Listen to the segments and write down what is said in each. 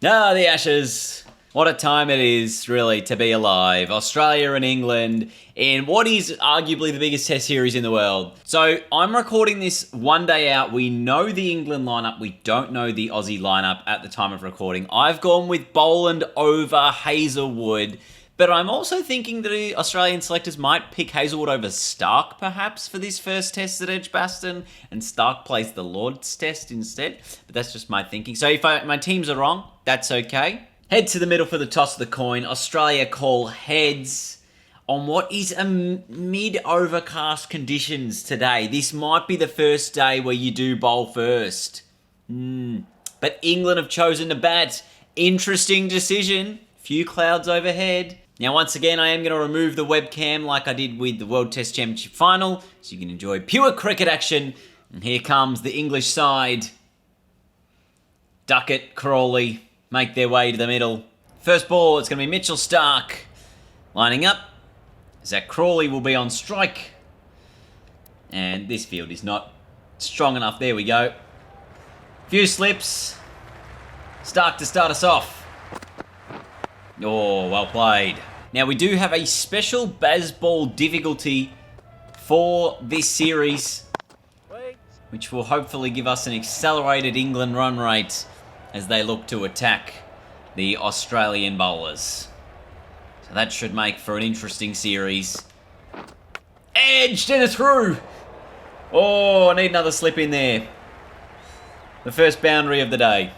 Ah, the Ashes. What a time it is, really, to be alive. Australia and England in what is arguably the biggest test series in the world. So I'm recording this one day out. We know the England lineup. We don't know the Aussie lineup at the time of recording. I've gone with Boland over Hazlewood. But I'm also thinking that the Australian selectors might pick Hazlewood over Stark, perhaps, for this first test at Edgbaston, and Stark plays the Lord's Test instead. But that's just my thinking. So if my teams are wrong, that's okay. Head to the middle for the toss of the coin. Australia call heads on what is a mid-overcast conditions today. This might be the first day where you do bowl first. But England have chosen to bat. Interesting decision. Few clouds overhead. Now, once again, I am going to remove the webcam like I did with the World Test Championship final, so you can enjoy pure cricket action. And here comes the English side. Duckett, Crawley make their way to the middle. First ball, it's going to be Mitchell Stark lining up. Zach Crawley will be on strike. And this field is not strong enough. There we go. Few slips. Stark to start us off. Oh, well played. Now, we do have a special Bazball difficulty for this series, which will hopefully give us an accelerated England run rate as they look to attack the Australian bowlers. So that should make for an interesting series. Edged and a through. Oh, I need another slip in there. The first boundary of the day.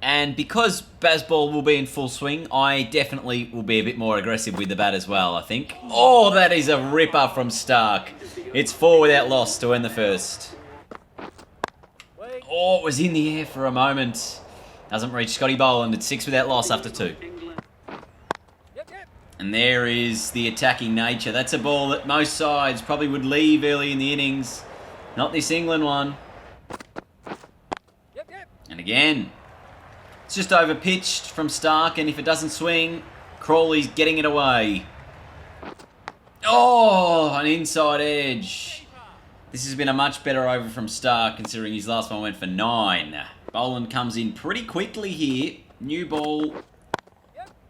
And because Bazball will be in full swing, I definitely will be a bit more aggressive with the bat as well, I think. Oh, that is a ripper from Stark. It's 4 without loss to end the first. Oh, it was in the air for a moment. Doesn't reach Scotty Boland. It's 6 without loss after 2. And there is the attacking nature. That's a ball that most sides probably would leave early in the innings. Not this England one. And again, it's just over pitched from Stark, and if it doesn't swing, Crawley's getting it away. Oh, an inside edge. This has been a much better over from Stark, considering his last one went for 9. Boland comes in pretty quickly here. New ball,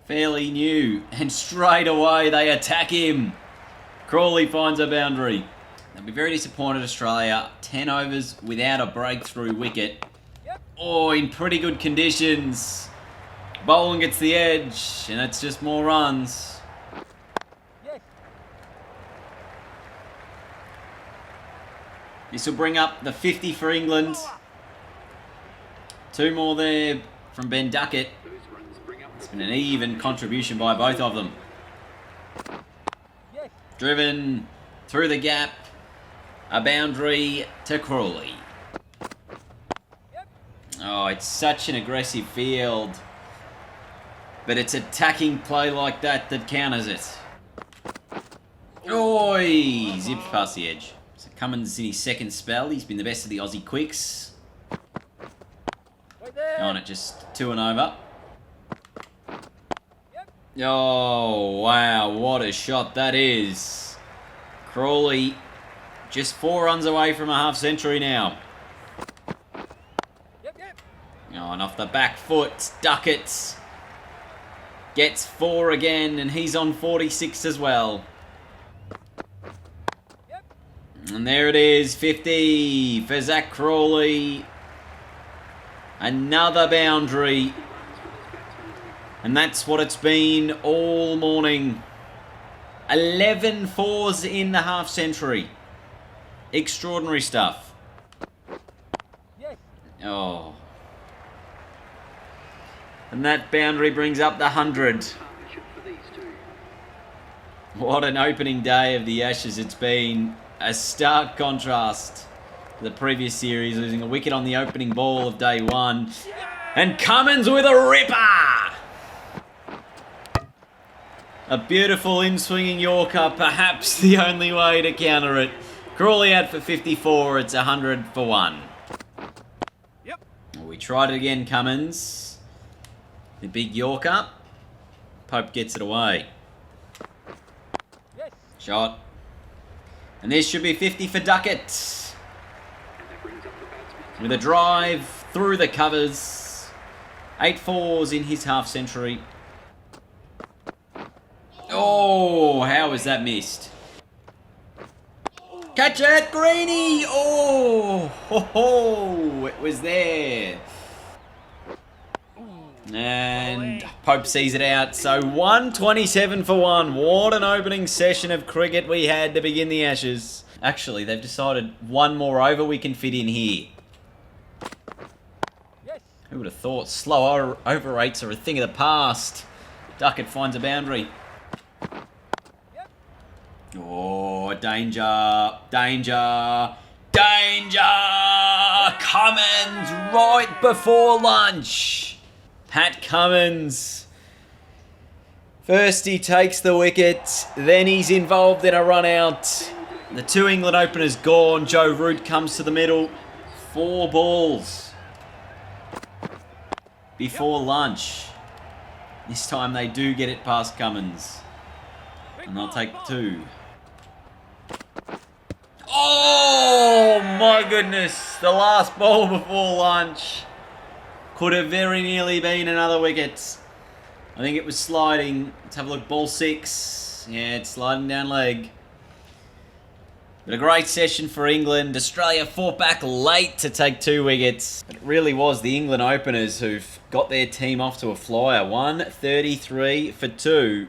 fairly new, and straight away they attack him. Crawley finds a boundary. They'll be very disappointed, Australia. 10 overs without a breakthrough wicket. Oh, in pretty good conditions. Boland gets the edge, and it's just more runs. This will bring up the 50 for England. 2 more there from Ben Duckett. It's been an even contribution by both of them. Driven through the gap. A boundary to Crawley. Oh, it's such an aggressive field. But it's attacking play like that that counters it. Oi! Zipped past the edge. So Cummins in his second spell. He's been the best of the Aussie quicks. On it, just 2 and over. Oh, wow. What a shot that is. Crawley just 4 runs away from a half century now. Oh, and off the back foot, Duckett gets 4 again, and he's on 46 as well. And there it is, 50 for Zach Crawley. Another boundary. And that's what it's been all morning. 11 fours in the half century. Extraordinary stuff. Oh. And that boundary brings up the 100. What an opening day of the Ashes it's been. A stark contrast to the previous series, losing a wicket on the opening ball of day 1. And Cummins with a ripper! A beautiful in-swinging Yorker, perhaps the only way to counter it. Crawley out for 54, it's 100 for 1. We tried it again, Cummins. The big Yorker. Pope gets it away. Shot. And this should be 50 for Duckett. With a drive through the covers. 8 fours in his half century. Oh, how was that missed? Catch it, Greeny! Oh, ho, ho, it was there. And Pope sees it out. So 127 for 1. What an opening session of cricket we had to begin the Ashes. Actually, they've decided one more over we can fit in here. Who would have thought slow over rates are a thing of the past? Duckett finds a boundary. Oh, danger, danger, danger! Cummins right before lunch. Pat Cummins. First he takes the wicket, then he's involved in a run out. The 2 England openers gone. Joe Root comes to the middle. 4 balls before lunch. This time they do get it past Cummins. And they'll take 2. Oh my goodness. The last ball before lunch. Could have very nearly been another wicket. I think it was sliding. Let's have a look. Ball 6. Yeah, it's sliding down leg. But a great session for England. Australia fought back late to take 2 wickets. It really was the England openers who've got their team off to a flyer. 133 for 2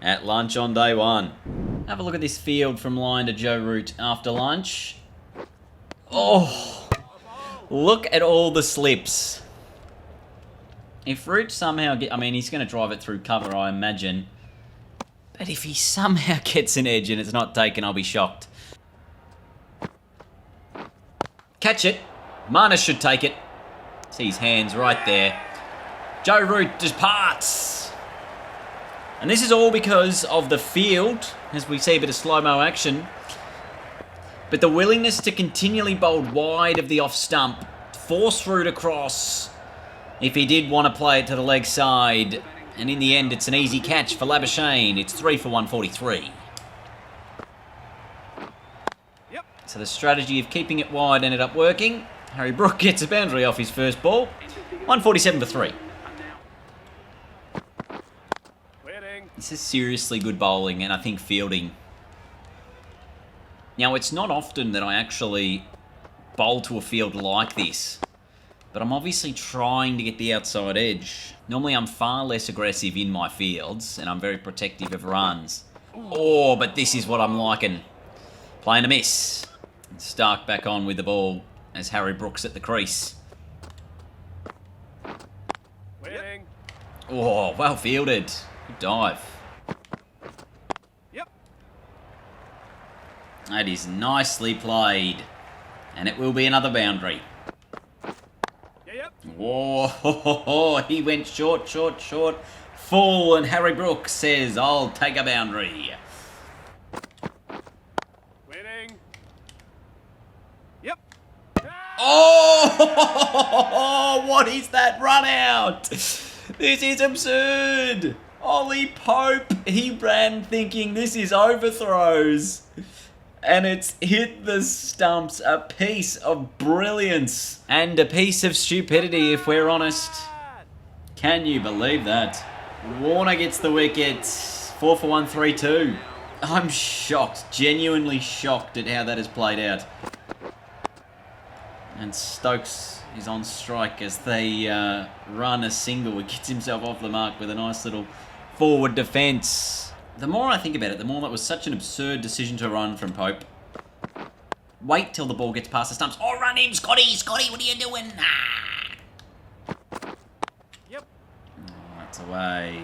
at lunch on day 1. Have a look at this field from line to Joe Root after lunch. Oh, look at all the slips. If Root somehow I mean, he's going to drive it through cover, I imagine. But if he somehow gets an edge and it's not taken, I'll be shocked. Catch it. Marnus should take it. See his hands right there. Joe Root just parts. And this is all because of the field, as we see a bit of slow-mo action. But the willingness to continually bowl wide of the off stump, force Root across if he did want to play it to the leg side. And in the end, it's an easy catch for Labuschagne. It's 3 for 143. Yep. So the strategy of keeping it wide ended up working. Harry Brook gets a boundary off his first ball. 147 for 3. This is seriously good bowling and I think fielding. Now, it's not often that I actually bowl to a field like this. But I'm obviously trying to get the outside edge. Normally I'm far less aggressive in my fields and I'm very protective of runs. Oh, but this is what I'm liking. Playing a miss. Stark back on with the ball as Harry Brook's at the crease. Waiting. Oh, well fielded. Good dive. Yep. That is nicely played. And it will be another boundary. Whoa, he went short, short, short. Full, and Harry Brook says, I'll take a boundary. Waiting. Yep. Oh, what is that run out? This is absurd. Ollie Pope, he ran thinking this is overthrows. And it's hit the stumps. A piece of brilliance. And a piece of stupidity, if we're honest. Can you believe that? Warner gets the wicket. 4 for 132. I'm shocked. Genuinely shocked at how that has played out. And Stokes is on strike as they run a single. He gets himself off the mark with a nice little forward defence. The more I think about it, the more that was such an absurd decision to run from Pope. Wait till the ball gets past the stumps. Oh, run him, Scotty! Scotty, what are you doing? Ah. Yep. Oh, that's away.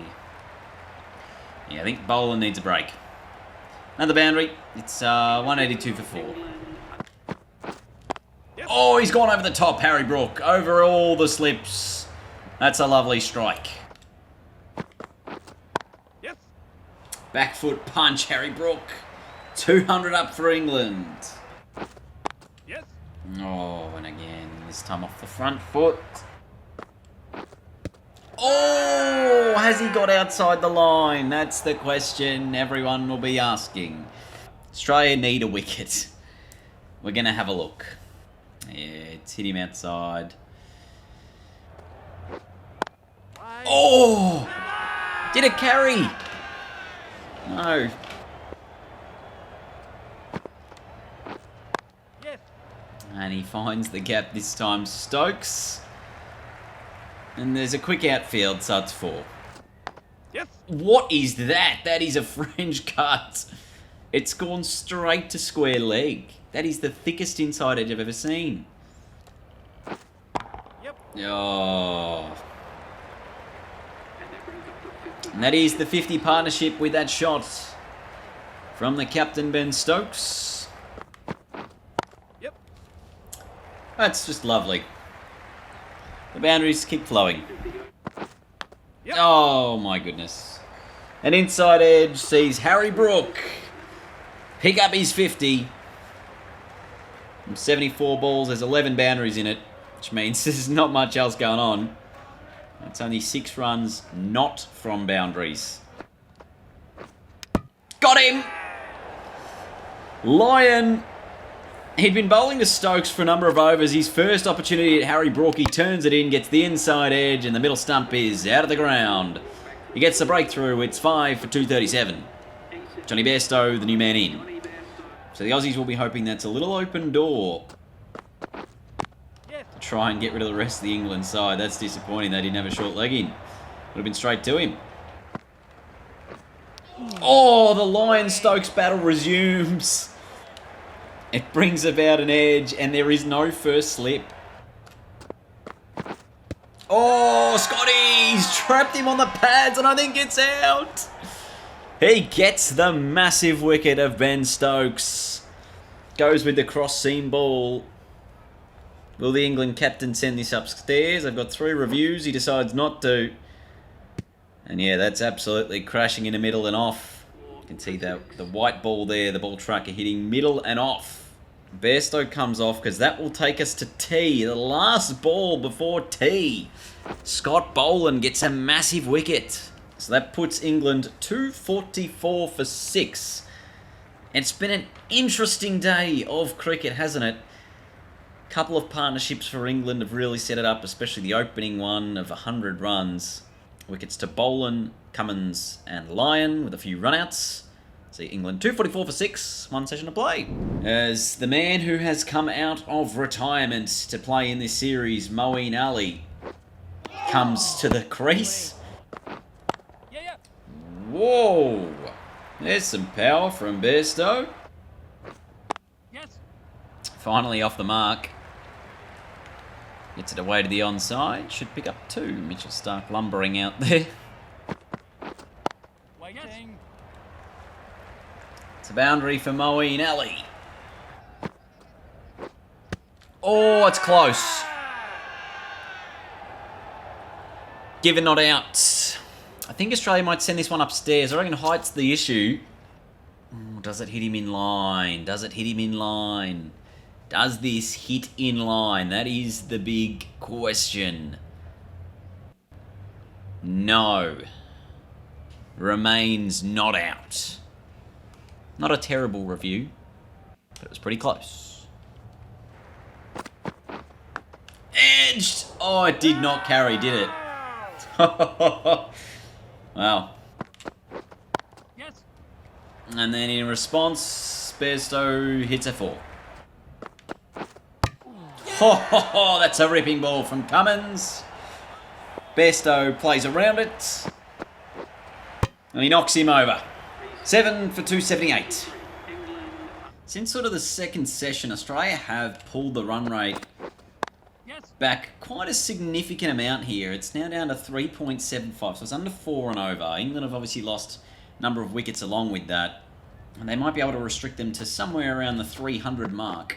Yeah, I think Boland needs a break. Another boundary. It's 182 for 4. Yep. Oh, he's gone over the top, Harry Brook. Over all the slips. That's a lovely strike. Back foot punch, Harry Brook. 200 up for England. Yes. Oh, and again, this time off the front foot. Oh, has he got outside the line? That's the question everyone will be asking. Australia need a wicket. We're going to have a look. Yeah, it's hit him outside. Oh! Did it carry? No. Yes. And he finds the gap this time, Stokes. And there's a quick outfield, so it's 4. Yes. What is that? That is a French cut. It's gone straight to square leg. That is the thickest inside edge I've ever seen. Yep. Oh. And that is the 50 partnership with that shot from the captain, Ben Stokes. Yep. That's just lovely. The boundaries keep flowing. Yep. Oh my goodness. An inside edge sees Harry Brook pick up his 50. From 74 balls, there's 11 boundaries in it, which means there's not much else going on. It's only 6 runs not from boundaries. Got him! Lyon, he'd been bowling to Stokes for a number of overs. His first opportunity at Harry Brook, he turns it in, gets the inside edge, and the middle stump is out of the ground. He gets the breakthrough. It's 5 for 237. Johnny Bairstow, the new man in. So the Aussies will be hoping that's a little open door to try and get rid of the rest of the England side. That's disappointing. They didn't have a short leg in. Would have been straight to him. Oh, the Lyon-Stokes battle resumes. It brings about an edge, and there is no first slip. Oh, Scotty's trapped him on the pads, and I think it's out. He gets the massive wicket of Ben Stokes. Goes with the cross-seam ball. Will the England captain send this upstairs? I've got 3 reviews. He decides not to. And yeah, that's absolutely crashing in the middle and off. You can see the white ball there, the ball tracker hitting middle and off. Bairstow comes off because that will take us to tea. The last ball before tea. Scott Boland gets a massive wicket. So that puts England 244 for 6. It's been an interesting day of cricket, hasn't it? Couple of partnerships for England have really set it up, especially the opening one of 100 runs. Wickets to Boland, Cummins and Lyon with a few runouts. See England 244 for 6, 1 session to play. As the man who has come out of retirement to play in this series, Moeen Ali, comes to the crease. Whoa! There's some power from Bairstow. Yes. Finally off the mark. Gets it away to the onside. Should pick up 2. Mitchell Stark lumbering out there. Waiting. It's a boundary for Moeen Ali. Oh, it's close. Given not out. I think Australia might send this one upstairs. I reckon height's the issue. Oh, does it hit him in line? Does it hit him in line? Does this hit in line? That is the big question. No. Remains not out. Not a terrible review, but it was pretty close. Edged! Oh, it did not carry, did it? Wow. Yes. And then in response, Bairstow hits a 4. Oh, that's a ripping ball from Cummins. Bairstow plays around it. And he knocks him over. 7 for 278. Since sort of the second session, Australia have pulled the run rate back quite a significant amount here. It's now down to 3.75, so it's under 4 and over. England have obviously lost a number of wickets along with that, and they might be able to restrict them to somewhere around the 300 mark.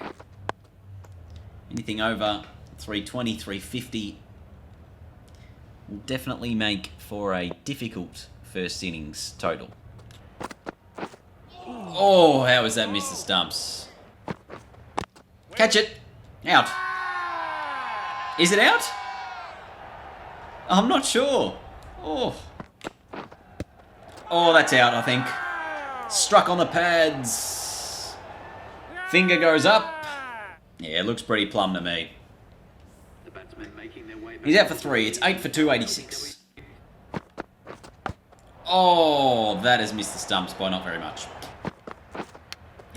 Anything over 320, 350 will definitely make for a difficult first innings total. Oh, how was that Mr. Stumps? Catch it. Out. Is it out? I'm not sure. Oh. Oh, that's out, I think. Struck on the pads. Finger goes up. Yeah, it looks pretty plumb to me. He's out for 3. It's 8 for 286. Oh, that has missed the stumps by not very much.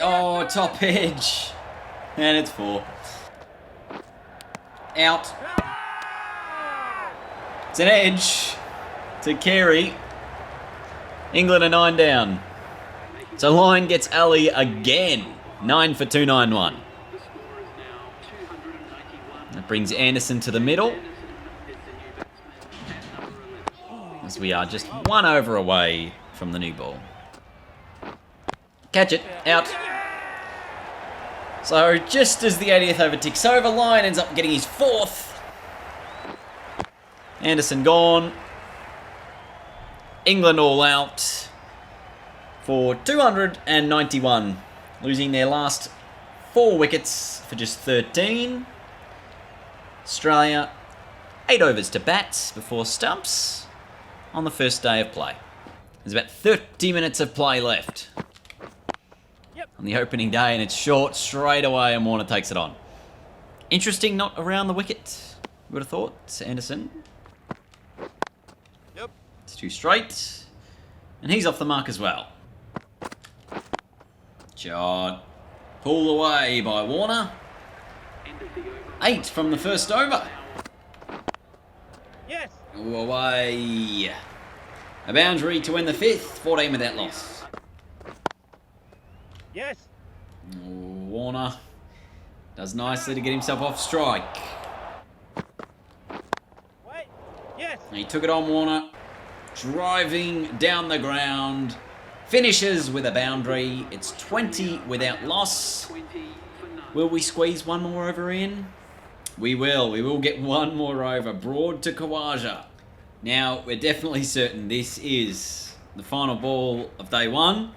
Oh, top edge. And it's 4. Out. It's an edge to Carey. England are 9 down. So Lyon gets Ali again. 9 for 291. That brings Anderson to the middle. As we are just 1 over away from the new ball. Catch it. Out. So just as the 80th over ticks over, Lyon ends up getting his 4th. Anderson gone. England all out for 291. Losing their last 4 wickets for just 13. Australia 8 overs to bat before stumps on the first day of play. There's about 30 minutes of play left on the opening day, and it's short straight away, and Warner takes it on. Interesting, not around the wicket. Would have thought. It's Anderson. Yep. It's 2 straight, and he's off the mark as well. Shot pulled away by Warner. 8 from the first over. Yes. Away. A boundary to win the 5th. 14 without loss. Yes. Warner does nicely to get himself off strike. Wait. Yes. He took it on, Warner. Driving down the ground. Finishes with a boundary. It's 20 without loss. Will we squeeze one more over in? We will. We will get one more over. Broad to Khawaja. Now, we're definitely certain this is the final ball of day 1.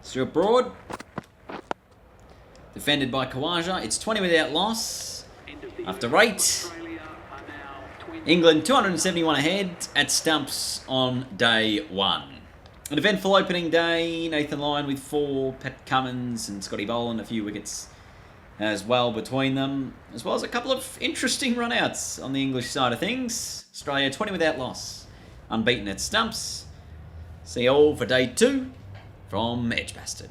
Stuart Broad. Defended by Khawaja. It's 20 without loss. After 8. England 271 ahead at stumps on day 1. An eventful opening day. Nathan Lyon with 4. Pat Cummins and Scotty Boland a few wickets as well between them, as well as a couple of interesting runouts on the English side of things. Australia 20 without loss, unbeaten at stumps. See you all for day 2 from Edgbaston.